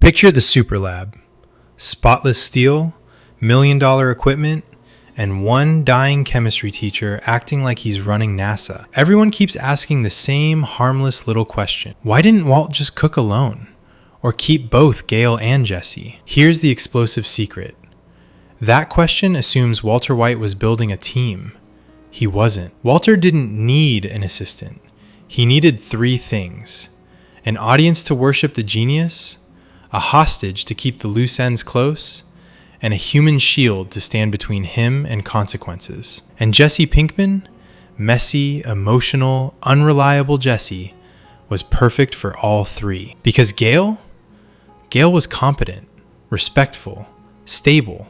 Picture the super lab. Spotless steel, million-dollar equipment, and one dying chemistry teacher acting like he's running NASA. Everyone keeps asking the same harmless little question. Why didn't Walt just cook alone? Or keep both Gail and Jesse? Here's the explosive secret. That question assumes Walter White was building a team. He wasn't. Walter didn't need an assistant. He needed three things: an audience to worship the genius, a hostage to keep the loose ends close, and a human shield to stand between him and consequences. And Jesse Pinkman, messy, emotional, unreliable Jesse, was perfect for all three. Because Gail was competent, respectful, stable,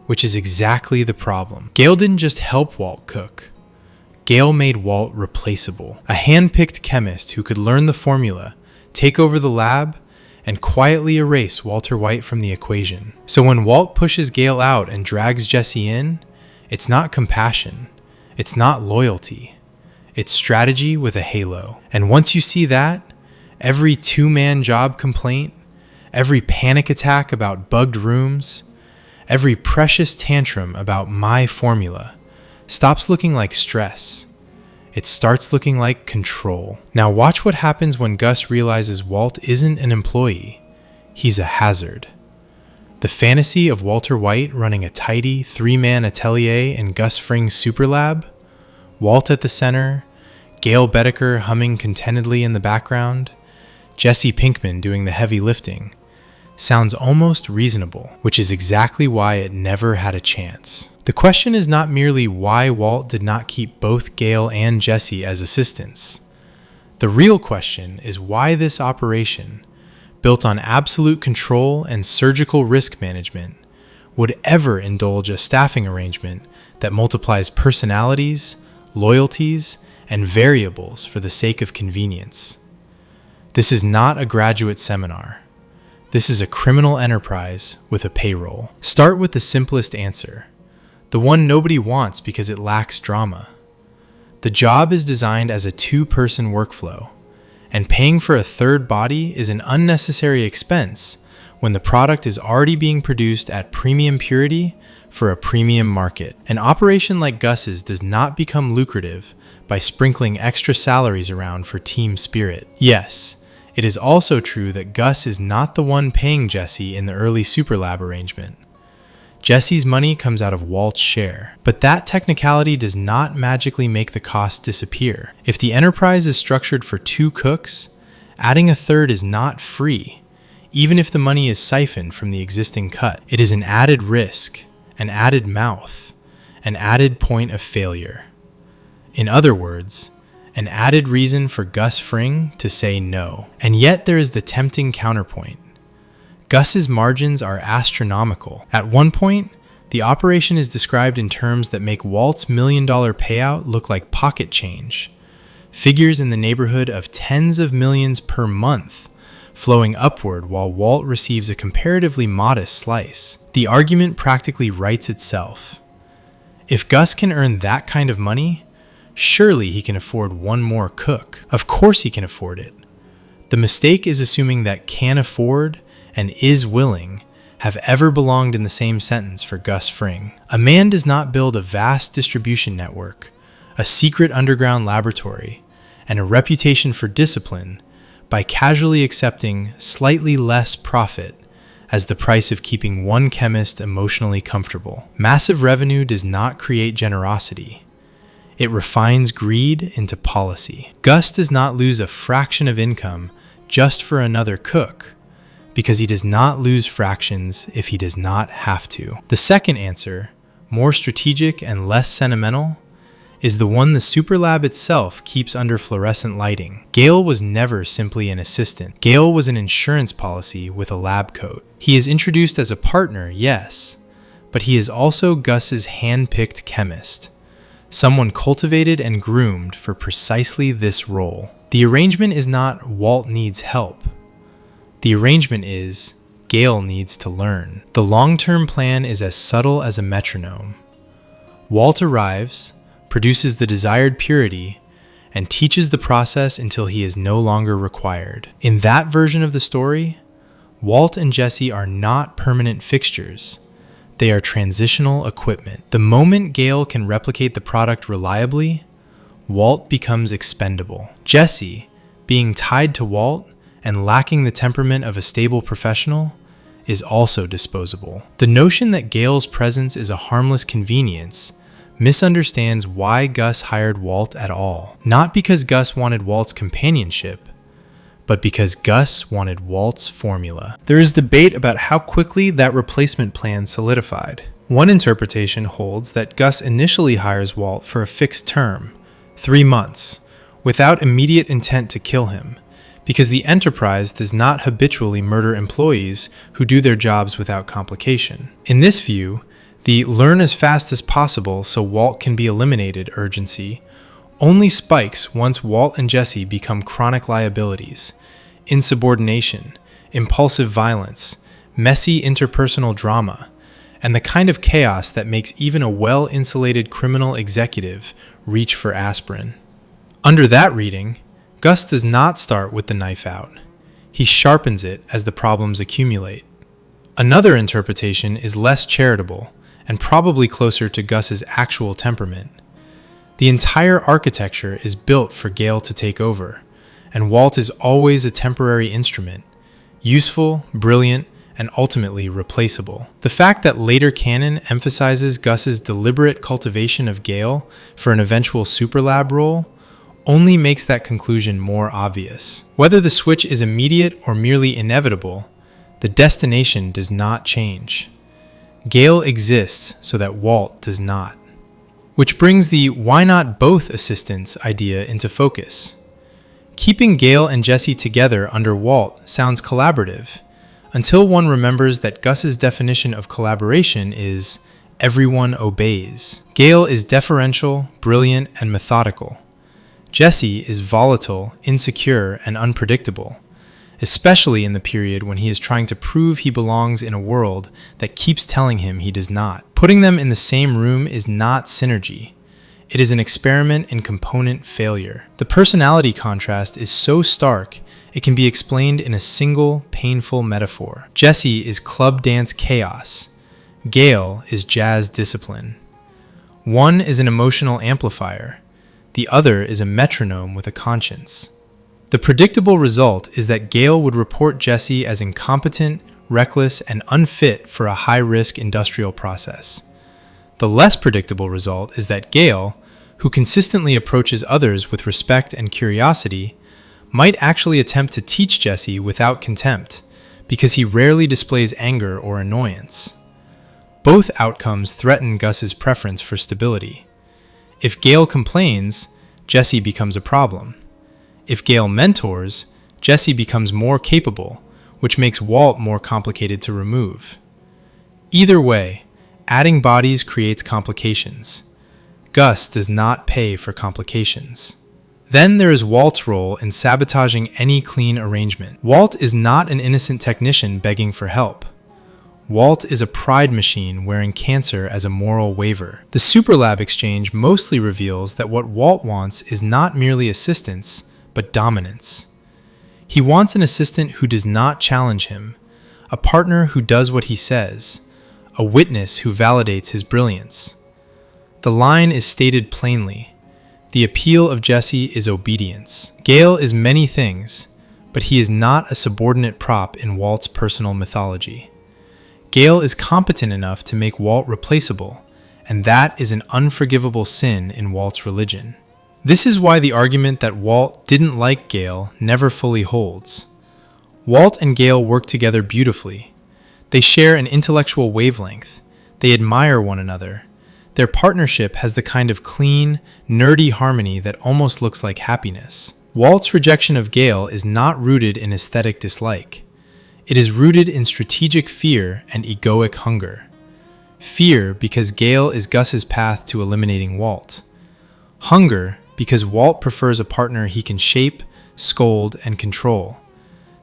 which is exactly the problem. Gail didn't just help Walt cook. Gail made Walt replaceable. A hand-picked chemist who could learn the formula, take over the lab, and quietly erase Walter White from the equation. So when Walt pushes Gail out and drags Jesse in, it's not compassion. It's not loyalty. It's strategy with a halo. And once you see that, every two-man job complaint, every panic attack about bugged rooms, every precious tantrum about my formula stops looking like stress. It starts looking like control. Now watch what happens when Gus realizes Walt isn't an employee. He's a hazard. The fantasy of Walter White running a tidy three-man atelier in Gus Fring's super lab, Walt at the center, Gail Bedecker humming contentedly in the background, Jesse Pinkman doing the heavy lifting, sounds almost reasonable, which is exactly why it never had a chance. The question is not merely why Walt did not keep both Gail and Jesse as assistants. The real question is why this operation, built on absolute control and surgical risk management, would ever indulge a staffing arrangement that multiplies personalities, loyalties, and variables for the sake of convenience. This is not a graduate seminar. This is a criminal enterprise with a payroll. Start with the simplest answer, the one nobody wants because it lacks drama. The job is designed as a two-person workflow, and paying for a third body is an unnecessary expense when the product is already being produced at premium purity for a premium market. An operation like Gus's does not become lucrative by sprinkling extra salaries around for team spirit. Yes, it is also true that Gus is not the one paying Jesse in the early Superlab arrangement. Jesse's money comes out of Walt's share, but that technicality does not magically make the cost disappear. If the enterprise is structured for two cooks, adding a third is not free, even if the money is siphoned from the existing cut. It is an added risk, an added mouth, an added point of failure. In other words, an added reason for Gus Fring to say no. And yet there is the tempting counterpoint. Gus's margins are astronomical. At one point, the operation is described in terms that make Walt's million-dollar payout look like pocket change. Figures in the neighborhood of tens of millions per month, flowing upward while Walt receives a comparatively modest slice. The argument practically writes itself. If Gus can earn that kind of money, surely he can afford one more cook. Of course he can afford it. The mistake is assuming that can afford and is willing have ever belonged in the same sentence for Gus Fring. A man does not build a vast distribution network, a secret underground laboratory, and a reputation for discipline by casually accepting slightly less profit as the price of keeping one chemist emotionally comfortable. Massive revenue does not create generosity. It refines greed into policy. Gus does not lose a fraction of income just for another cook, because he does not lose fractions if he does not have to. The second answer, more strategic and less sentimental, is the one the Superlab itself keeps under fluorescent lighting. Gail was never simply an assistant. Gail was an insurance policy with a lab coat. He is introduced as a partner, yes, but he is also Gus's hand-picked chemist, someone cultivated and groomed for precisely this role. The arrangement is not Walt needs help. The arrangement is Gail needs to learn. The long-term plan is as subtle as a metronome. Walt arrives, produces the desired purity, and teaches the process until he is no longer required. In that version of the story, Walt and Jesse are not permanent fixtures. They are transitional equipment. The moment Gail can replicate the product reliably, Walt becomes expendable. Jesse, being tied to Walt and lacking the temperament of a stable professional, is also disposable. The notion that Gail's presence is a harmless convenience misunderstands why Gus hired Walt at all. Not because Gus wanted Walt's companionship, but because Gus wanted Walt's formula. There is debate about how quickly that replacement plan solidified. One interpretation holds that Gus initially hires Walt for a fixed term, 3 months, without immediate intent to kill him, because the enterprise does not habitually murder employees who do their jobs without complication. In this view, the learn as fast as possible so Walt can be eliminated urgency only spikes once Walt and Jesse become chronic liabilities, insubordination, impulsive violence, messy interpersonal drama, and the kind of chaos that makes even a well-insulated criminal executive reach for aspirin. Under that reading, Gus does not start with the knife out. He sharpens it as the problems accumulate. Another interpretation is less charitable and probably closer to Gus's actual temperament. The entire architecture is built for Gail to take over, and Walt is always a temporary instrument, useful, brilliant, and ultimately replaceable. The fact that later canon emphasizes Gus's deliberate cultivation of Gail for an eventual superlab role only makes that conclusion more obvious. Whether the switch is immediate or merely inevitable, the destination does not change. Gail exists so that Walt does not. Which brings the why not both assistants idea into focus. Keeping Gail and Jesse together under Walt sounds collaborative, until one remembers that Gus's definition of collaboration is everyone obeys. Gail is deferential, brilliant, and methodical. Jesse is volatile, insecure, and unpredictable, especially in the period when he is trying to prove he belongs in a world that keeps telling him he does not. Putting them in the same room is not synergy. It is an experiment in component failure. The personality contrast is so stark, it can be explained in a single, painful metaphor. Jesse is club dance chaos. Gail is jazz discipline. One is an emotional amplifier. The other is a metronome with a conscience. The predictable result is that Gail would report Jesse as incompetent, reckless, and unfit for a high-risk industrial process. The less predictable result is that Gail, who consistently approaches others with respect and curiosity, might actually attempt to teach Jesse without contempt, because he rarely displays anger or annoyance. Both outcomes threaten Gus's preference for stability. If Gail complains, Jesse becomes a problem. If Gail mentors, Jesse becomes more capable, which makes Walt more complicated to remove. Either way, adding bodies creates complications. Gus does not pay for complications. Then there is Walt's role in sabotaging any clean arrangement. Walt is not an innocent technician begging for help. Walt is a pride machine wearing cancer as a moral waiver. The Superlab exchange mostly reveals that what Walt wants is not merely assistance, but dominance. He wants an assistant who does not challenge him, a partner who does what he says, a witness who validates his brilliance. The line is stated plainly. The appeal of Jesse is obedience. Gail is many things, but he is not a subordinate prop in Walt's personal mythology. Gail is competent enough to make Walt replaceable, and that is an unforgivable sin in Walt's religion. This is why the argument that Walt didn't like Gail never fully holds. Walt and Gail work together beautifully. They share an intellectual wavelength. They admire one another. Their partnership has the kind of clean, nerdy harmony that almost looks like happiness. Walt's rejection of Gail is not rooted in aesthetic dislike. It is rooted in strategic fear and egoic hunger. Fear because Gail is Gus's path to eliminating Walt. Hunger because Walt prefers a partner he can shape, scold, and control.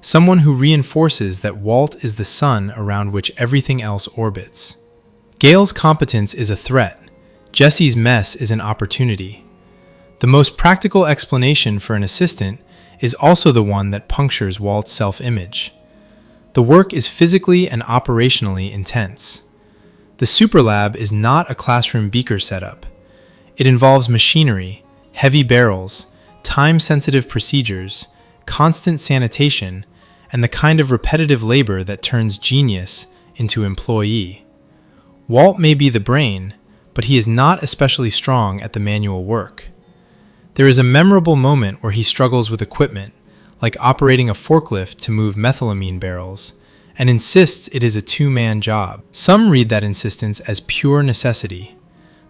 Someone who reinforces that Walt is the sun around which everything else orbits. Gail's competence is a threat. Jesse's mess is an opportunity. The most practical explanation for an assistant is also the one that punctures Walt's self-image. The work is physically and operationally intense. The Superlab is not a classroom beaker setup. It involves machinery, heavy barrels, time-sensitive procedures, constant sanitation, and the kind of repetitive labor that turns genius into employee. Walt may be the brain, but he is not especially strong at the manual work. There is a memorable moment where he struggles with equipment, like operating a forklift to move methylamine barrels, and insists it is a two-man job. Some read that insistence as pure necessity.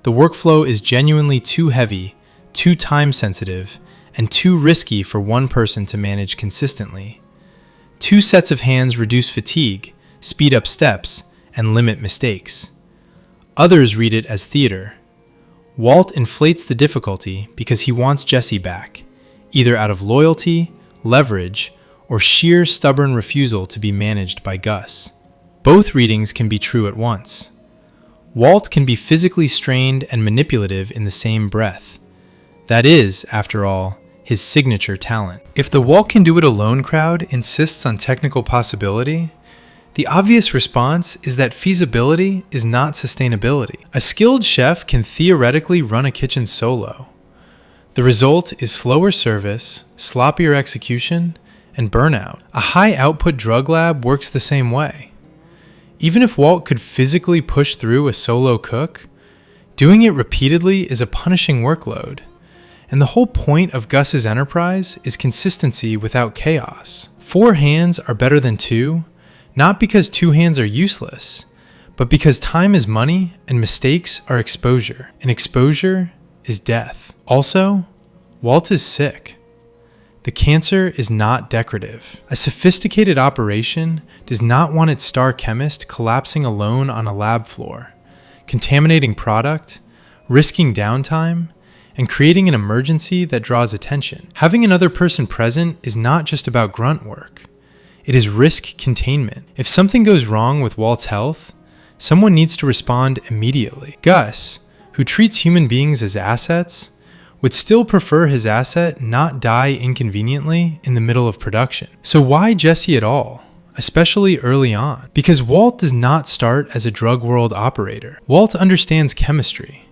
The workflow is genuinely too heavy, too time-sensitive, and too risky for one person to manage consistently. Two sets of hands reduce fatigue, speed up steps, and limit mistakes. Others read it as theater. Walt inflates the difficulty because he wants Jesse back, either out of loyalty, leverage, or sheer stubborn refusal to be managed by Gus. Both readings can be true at once. Walt can be physically strained and manipulative in the same breath. That is, after all, his signature talent. If the Walt can do it alone crowd insists on technical possibility, the obvious response is that feasibility is not sustainability. A skilled chef can theoretically run a kitchen solo. The result is slower service, sloppier execution, and burnout. A high-output drug lab works the same way. Even if Walt could physically push through a solo cook, doing it repeatedly is a punishing workload. And the whole point of Gus's enterprise is consistency without chaos. 4 hands are better than 2, not because 2 hands are useless, but because time is money and mistakes are exposure, and exposure is death. Also, Walt is sick. The cancer is not decorative. A sophisticated operation does not want its star chemist collapsing alone on a lab floor, contaminating product, risking downtime, and creating an emergency that draws attention. Having another person present is not just about grunt work. It is risk containment. If something goes wrong with Walt's health, someone needs to respond immediately. Gus, who treats human beings as assets, would still prefer his asset not die inconveniently in the middle of production. So why Jesse at all, especially early on? Because Walt does not start as a drug world operator. Walt understands chemistry.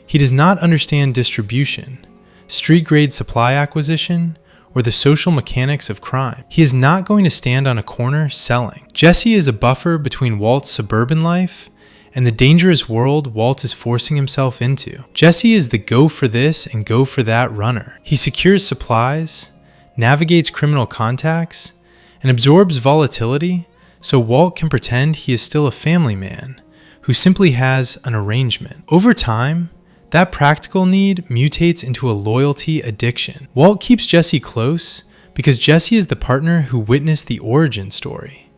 He does not understand distribution, street-grade supply acquisition, or the social mechanics of crime. He is not going to stand on a corner selling. Jesse is a buffer between Walt's suburban life and the dangerous world Walt is forcing himself into. Jesse is the go for this and go for that runner. He secures supplies, navigates criminal contacts, and absorbs volatility so Walt can pretend he is still a family man who simply has an arrangement. Over time, that practical need mutates into a loyalty addiction. Walt keeps Jesse close because Jesse is the partner who witnessed the origin story,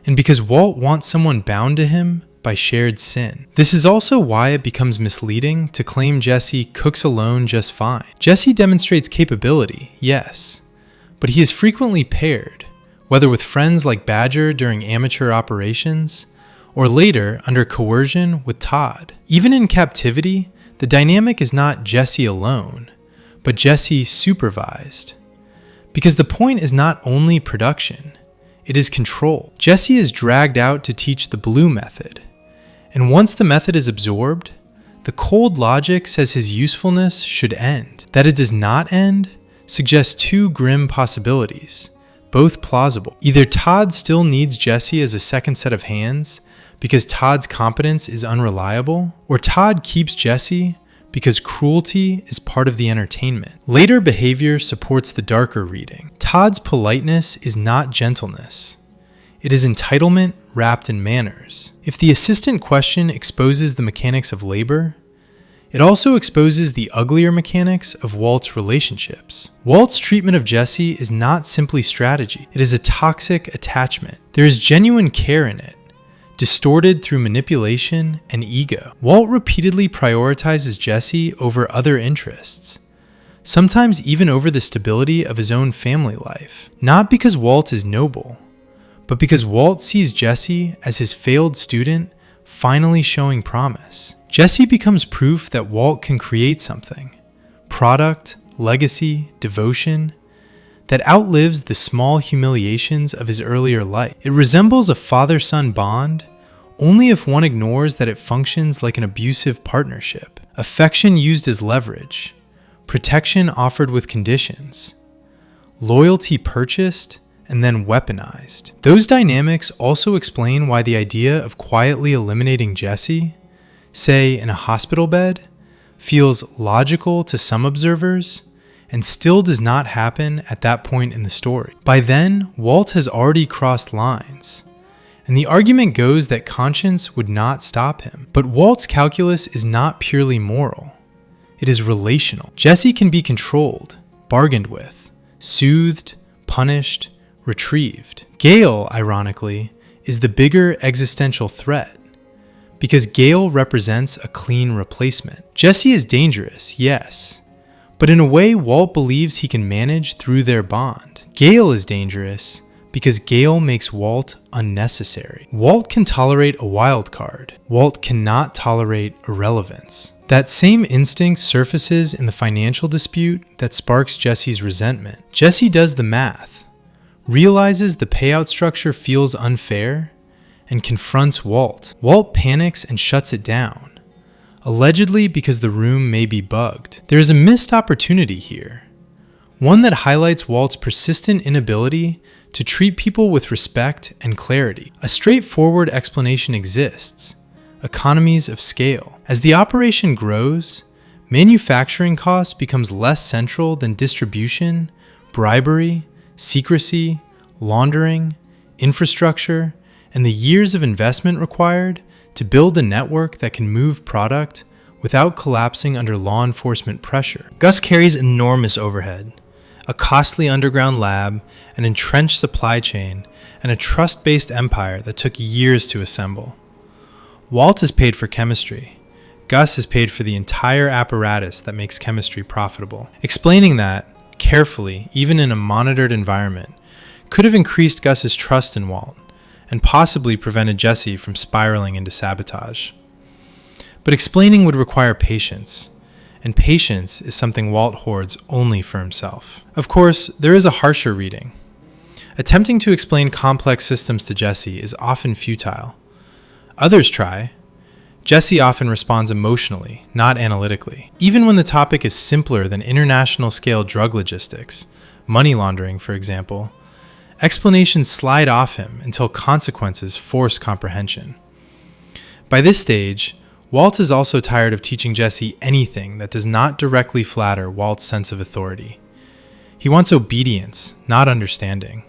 and because Walt wants someone bound to him by shared sin. This is also why it becomes misleading to claim Jesse cooks alone just fine. Jesse demonstrates capability, yes, but he is frequently paired, whether with friends like Badger during amateur operations, or later under coercion with Todd. Even in captivity, the dynamic is not Jesse alone, but Jesse supervised. Because the point is not only production, it is control. Jesse is dragged out to teach the blue method, and once the method is absorbed, the cold logic says his usefulness should end. That it does not end suggests 2 grim possibilities, both plausible. Either Todd still needs Jesse as a second set of hands because Todd's competence is unreliable, or Todd keeps Jesse because cruelty is part of the entertainment. Later behavior supports the darker reading. Todd's politeness is not gentleness. It is entitlement wrapped in manners. If the assistant question exposes the mechanics of labor, it also exposes the uglier mechanics of Walt's relationships. Walt's treatment of Jesse is not simply strategy. It is a toxic attachment. There is genuine care in it, distorted through manipulation and ego. Walt repeatedly prioritizes Jesse over other interests, sometimes even over the stability of his own family life. Not because Walt is noble, but because Walt sees Jesse as his failed student finally showing promise. Jesse becomes proof that Walt can create something. Product, legacy, devotion. that outlives the small humiliations of his earlier life. It resembles a father-son bond only if one ignores that it functions like an abusive partnership. Affection used as leverage, protection offered with conditions, loyalty purchased and then weaponized. Those dynamics also explain why the idea of quietly eliminating Jesse, say in a hospital bed, feels logical to some observers and still does not happen at that point in the story. By then, Walt has already crossed lines, and the argument goes that conscience would not stop him. But Walt's calculus is not purely moral. It is relational. Jesse can be controlled, bargained with, soothed, punished, retrieved. Gale, ironically, is the bigger existential threat, because Gale represents a clean replacement. Jesse is dangerous, yes, but in a way Walt believes he can manage through their bond. Gale is dangerous because Gale makes Walt unnecessary. Walt can tolerate a wild card. Walt cannot tolerate irrelevance. That same instinct surfaces in the financial dispute that sparks Jesse's resentment. Jesse does the math, realizes the payout structure feels unfair, and confronts Walt. Walt panics and shuts it down, allegedly because the room may be bugged. There is a missed opportunity here, one that highlights Walt's persistent inability to treat people with respect and clarity. A straightforward explanation exists: economies of scale. As the operation grows, manufacturing costs becomes less central than distribution, bribery, secrecy, laundering, infrastructure, and the years of investment required to build a network that can move product without collapsing under law enforcement pressure. Gus carries enormous overhead, a costly underground lab, an entrenched supply chain, and a trust-based empire that took years to assemble. Walt is paid for chemistry. Gus is paid for the entire apparatus that makes chemistry profitable. Explaining that, carefully, even in a monitored environment, could have increased Gus's trust in Walt, and possibly prevented Jesse from spiraling into sabotage. But explaining would require patience, and patience is something Walt hoards only for himself. Of course, there is a harsher reading. Attempting to explain complex systems to Jesse is often futile. Others try. Jesse often responds emotionally, not analytically. Even when the topic is simpler than international scale drug logistics, money laundering, for example, explanations slide off him until consequences force comprehension. By this stage, Walt is also tired of teaching Jesse anything that does not directly flatter Walt's sense of authority. He wants obedience, not understanding.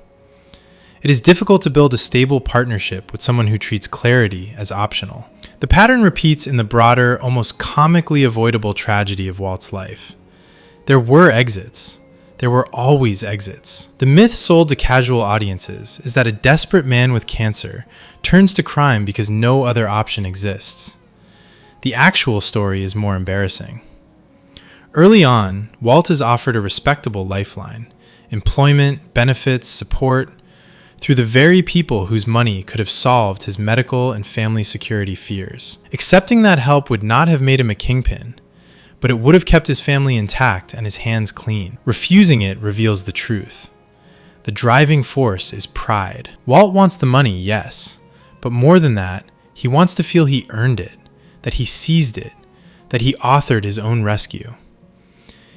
It is difficult to build a stable partnership with someone who treats clarity as optional. The pattern repeats in the broader, almost comically avoidable tragedy of Walt's life. There were exits. There were always exits. The myth sold to casual audiences is that a desperate man with cancer turns to crime because no other option exists. The actual story is more embarrassing. Early on, Walt is offered a respectable lifeline, employment, benefits, support, through the very people whose money could have solved his medical and family security fears. Accepting that help would not have made him a kingpin, but it would have kept his family intact and his hands clean. Refusing it reveals the truth. The driving force is pride. Walt wants the money, yes, but more than that, he wants to feel he earned it, that he seized it, that he authored his own rescue.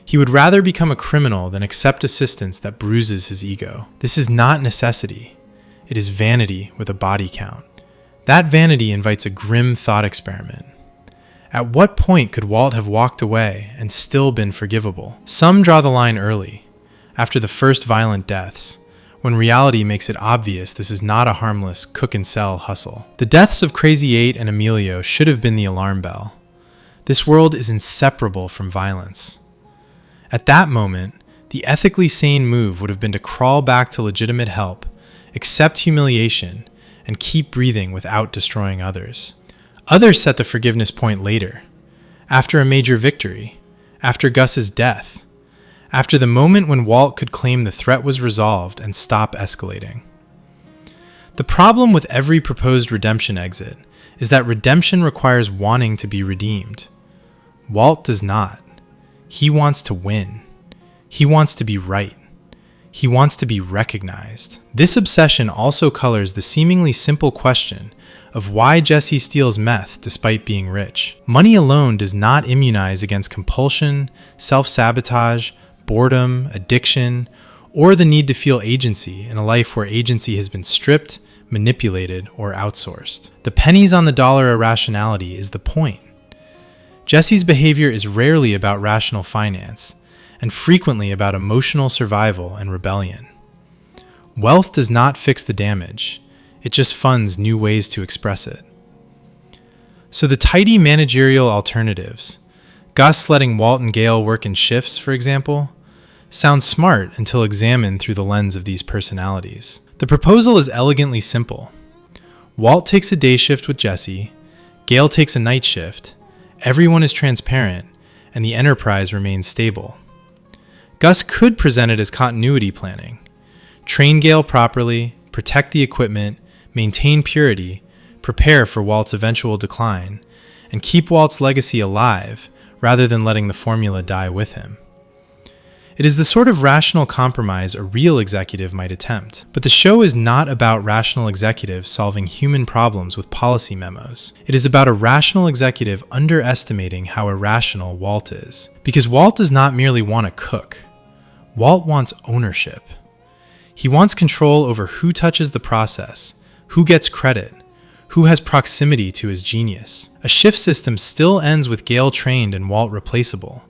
He would rather become a criminal than accept assistance that bruises his ego. This is not necessity. It is vanity with a body count. That vanity invites a grim thought experiment. At what point could Walt have walked away and still been forgivable? Some draw the line early, after the first violent deaths, when reality makes it obvious this is not a harmless cook-and-sell hustle. The deaths of Crazy 8 and Emilio should have been the alarm bell. This world is inseparable from violence. At that moment, the ethically sane move would have been to crawl back to legitimate help, accept humiliation, and keep breathing without destroying others. Others set the forgiveness point later, after a major victory, after Gus's death, after the moment when Walt could claim the threat was resolved and stop escalating. The problem with every proposed redemption exit is that redemption requires wanting to be redeemed. Walt does not. He wants to win. He wants to be right. He wants to be recognized. This obsession also colors the seemingly simple question of why Jesse steals meth despite being rich. Money alone does not immunize against compulsion, self-sabotage, boredom, addiction, or the need to feel agency in a life where agency has been stripped, manipulated, or outsourced. The pennies on the dollar irrationality is the point. Jesse's behavior is rarely about rational finance, and frequently about emotional survival and rebellion. Wealth does not fix the damage, it just funds new ways to express it. So the tidy managerial alternatives, Gus letting Walt and Gale work in shifts, for example, sounds smart until examined through the lens of these personalities. The proposal is elegantly simple. Walt takes a day shift with Jesse, Gale takes a night shift, everyone is transparent, and the enterprise remains stable. Gus could present it as continuity planning. Train Gale properly, protect the equipment, maintain purity, prepare for Walt's eventual decline, and keep Walt's legacy alive rather than letting the formula die with him. It is the sort of rational compromise a real executive might attempt. But the show is not about rational executives solving human problems with policy memos. It is about a rational executive underestimating how irrational Walt is. Because Walt does not merely want to cook. Walt wants ownership. He wants control over who touches the process, who gets credit, who has proximity to his genius. A shift system still ends with Gale trained and Walt replaceable,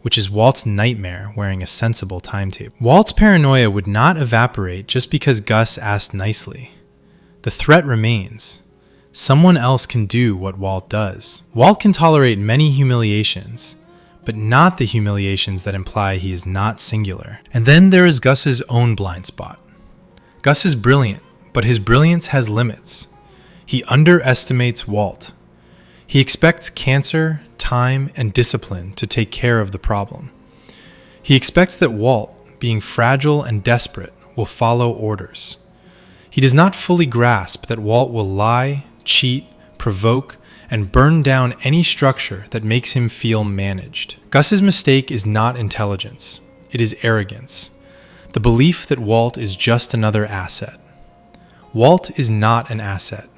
which is Walt's nightmare wearing a sensible timetable. Walt's paranoia would not evaporate just because Gus asked nicely. The threat remains. Someone else can do what Walt does. Walt can tolerate many humiliations, but not the humiliations that imply he is not singular. And then there is Gus's own blind spot. Gus is brilliant, but his brilliance has limits. He underestimates Walt. He expects cancer, time, and discipline to take care of the problem. He expects that Walt, being fragile and desperate, will follow orders. He does not fully grasp that Walt will lie, cheat, provoke, and burn down any structure that makes him feel managed. Gus's mistake is not intelligence. It is arrogance. The belief that Walt is just another asset. Walt is not an asset.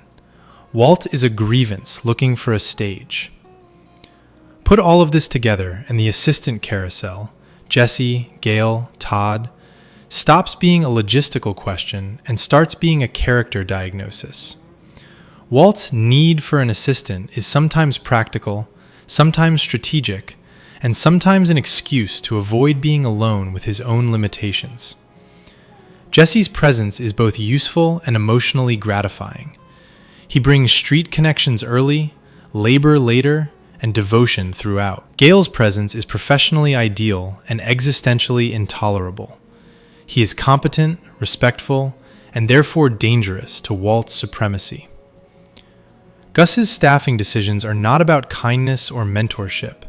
Walt is a grievance looking for a stage. Put all of this together and the assistant carousel, Jesse, Gale, Todd, stops being a logistical question and starts being a character diagnosis. Walt's need for an assistant is sometimes practical, sometimes strategic, and sometimes an excuse to avoid being alone with his own limitations. Jesse's presence is both useful and emotionally gratifying. He brings street connections early, labor later, and devotion throughout. Gale's presence is professionally ideal and existentially intolerable. He is competent, respectful, and therefore dangerous to Walt's supremacy. Gus's staffing decisions are not about kindness or mentorship.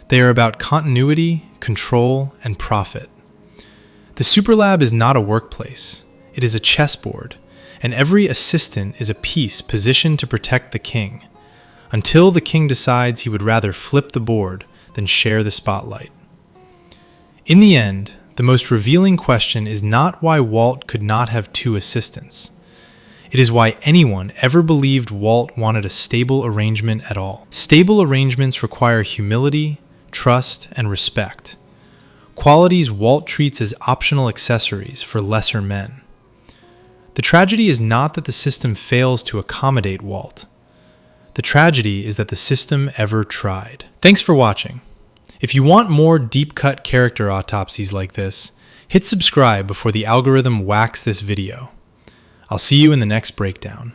They are about continuity, control, and profit. The Superlab is not a workplace. It is a chessboard, and every assistant is a piece positioned to protect the king, until the king decides he would rather flip the board than share the spotlight. In the end, the most revealing question is not why Walt could not have two assistants. It is why anyone ever believed Walt wanted a stable arrangement at all. Stable arrangements require humility, trust, and respect. Qualities Walt treats as optional accessories for lesser men. The tragedy is not that the system fails to accommodate Walt. The tragedy is that the system ever tried. Thanks for watching. If you want more deep-cut character autopsies like this, hit subscribe before the algorithm whacks this video. I'll see you in the next breakdown.